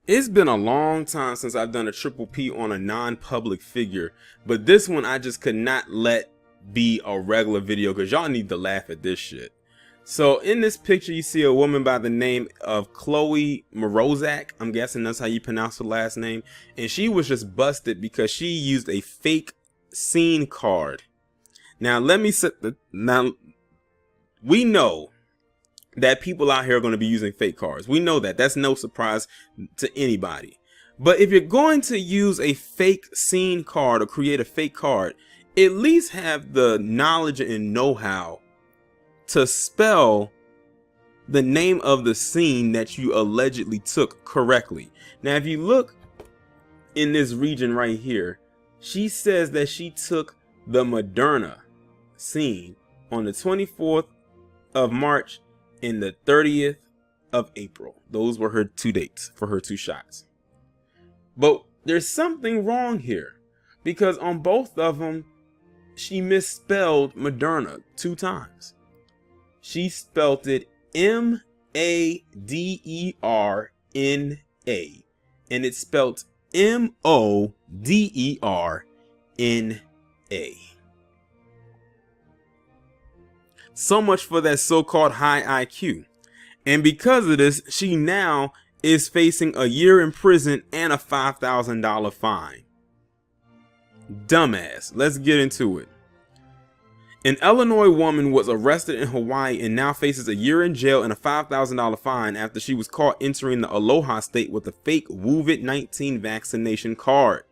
It's been a long time since I've done a triple P on a non-public figure, but this one I just could not let be a regular video because y'all need to laugh at this shit. So in this picture you see a woman by the name of Chloe Morozak. I'm guessing that's how you pronounce her last name. And she was just busted because she used a fake scene card. Now we know that people out here are going to be using fake cards. We know that. That's no surprise to anybody. But if you're going to use a fake scene card or create a fake card, at least have the knowledge and know-how to spell the name of the scene that you allegedly took correctly. Now, if you look in this region right here, she says that she took the Maderna scene on the 24th of March and the 30th of April. Those were her two dates for her two shots. But there's something wrong here because on both of them, she misspelled Maderna two times. She spelled it M-A-D-E-R-N-A and it's spelled M-O-D-E-R-N-A. So much for that so-called high IQ. And because of this, she now is facing a year in prison and a $5,000 fine. Dumbass. Let's get into it. An Illinois woman was arrested in Hawaii and now faces a year in jail and a $5,000 fine after she was caught entering the Aloha state with a fake COVID-19 vaccination card.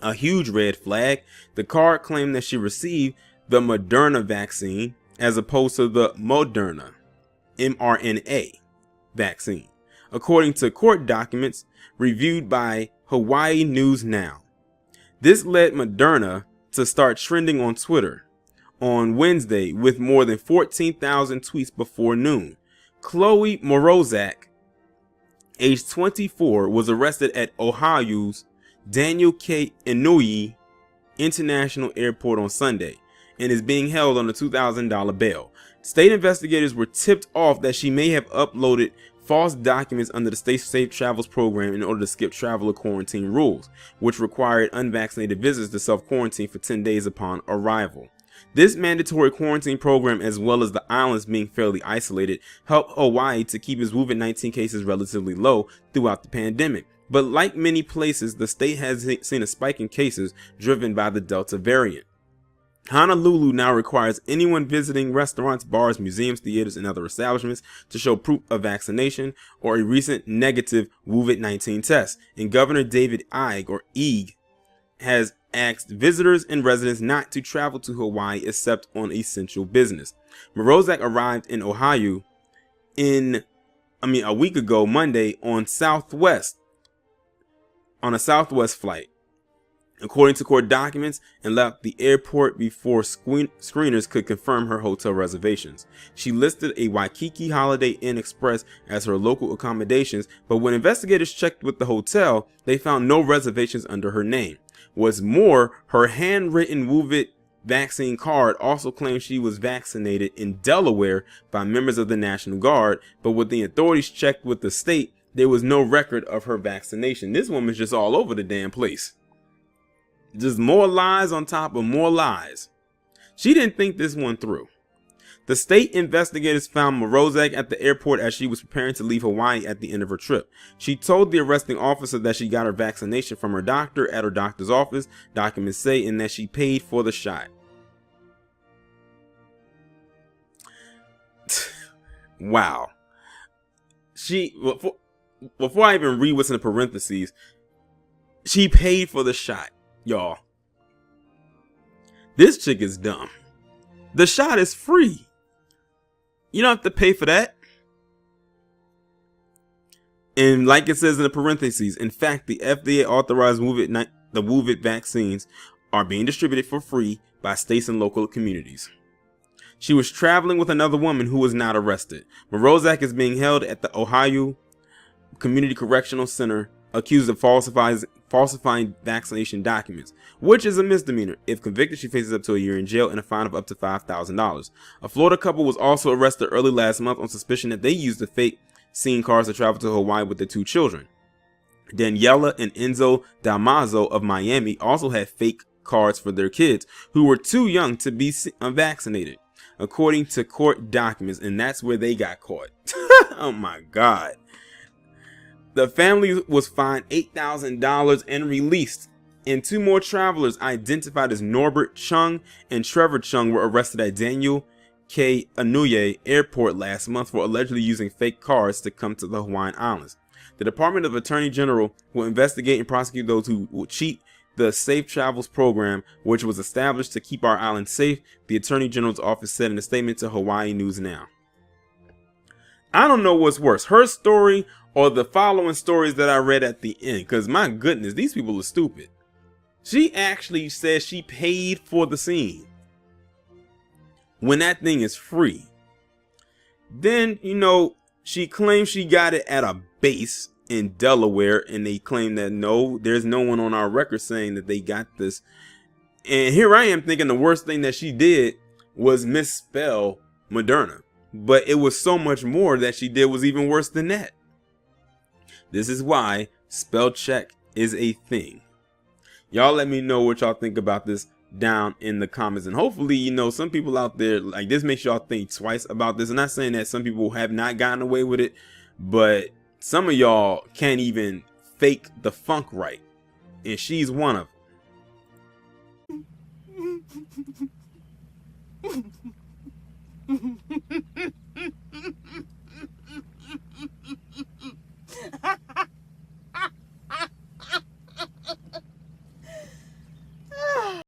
A huge red flag. The card claimed that she received the Maderna vaccine as opposed to the Moderna, mRNA, vaccine, according to court documents reviewed by Hawaii News Now. This led Maderna to start trending on Twitter on Wednesday with more than 14,000 tweets before noon. Chloe Morozak, age 24, was arrested at Ohio's Daniel K. Inouye International Airport on Sunday and is being held on a $2,000 bail. State investigators were tipped off that she may have uploaded false documents under the state's Safe Travels program in order to skip traveler quarantine rules, which required unvaccinated visitors to self-quarantine for 10 days upon arrival. This mandatory quarantine program, as well as the islands being fairly isolated, helped Hawaii to keep its COVID-19 cases relatively low throughout the pandemic. But like many places, the state has seen a spike in cases driven by the Delta variant. Honolulu now requires anyone visiting restaurants, bars, museums, theaters, and other establishments to show proof of vaccination or a recent negative COVID-19 test. And Governor David Ige has asked visitors and residents not to travel to Hawaii except on essential business. Morozak arrived in Ohio a week ago Monday on a Southwest flight, according to court documents, and left the airport before screeners could confirm her hotel reservations. She listed a Waikiki Holiday Inn Express as her local accommodations, but when investigators checked with the hotel, they found no reservations under her name. What's more, her handwritten COVID vaccine card also claimed she was vaccinated in Delaware by members of the National Guard, but when the authorities checked with the state, there was no record of her vaccination. This woman's just all over the damn place. Just more lies on top of more lies. She didn't think this one through. The state investigators found Morozak at the airport as she was preparing to leave Hawaii at the end of her trip. She told the arresting officer that she got her vaccination from her doctor at her doctor's office, documents say, and that she paid for the shot. Wow. Before I even read what's in the parentheses, she paid for the shot, y'all. This chick is dumb. The shot is free. You don't have to pay for that. And like it says in the parentheses, in fact, the FDA authorized the COVID vaccines are being distributed for free by states and local communities. She was traveling with another woman who was not arrested. Morozak is being held at the Ohio Community Correctional Center, accused of falsifying vaccination documents, which is a misdemeanor. If convicted, she faces up to a year in jail and a fine of up to $5,000. A Florida couple was also arrested early last month on suspicion that they used the fake scene cards to travel to Hawaii with their two children. Daniela and Enzo Damaso of Miami also had fake cards for their kids who were too young to be vaccinated, according to court documents, and that's where they got caught. Oh my God. The family was fined $8,000 and released, and 2 more travelers identified as Norbert Chung and Trevor Chung were arrested at Daniel K. Inouye Airport last month for allegedly using fake cards to come to the Hawaiian Islands. The Department of Attorney General will investigate and prosecute those who will cheat the Safe Travels program, which was established to keep our island safe, the Attorney General's office said in a statement to Hawaii News Now. I don't know what's worse, her story or the following stories that I read at the end, because my goodness, these people are stupid. She actually says she paid for the scene when that thing is free. Then, she claims she got it at a base in Delaware, and they claim that no, there's no one on our record saying that they got this. And here I am thinking the worst thing that she did was misspell Maderna, but it was so much more that she did was even worse than that. This is why spell check is a thing. Y'all let me know what y'all think about this down in the comments, and hopefully some people out there, like, this makes y'all think twice about this. I'm not saying that some people have not gotten away with it, but some of y'all can't even fake the funk right, and she's one of them.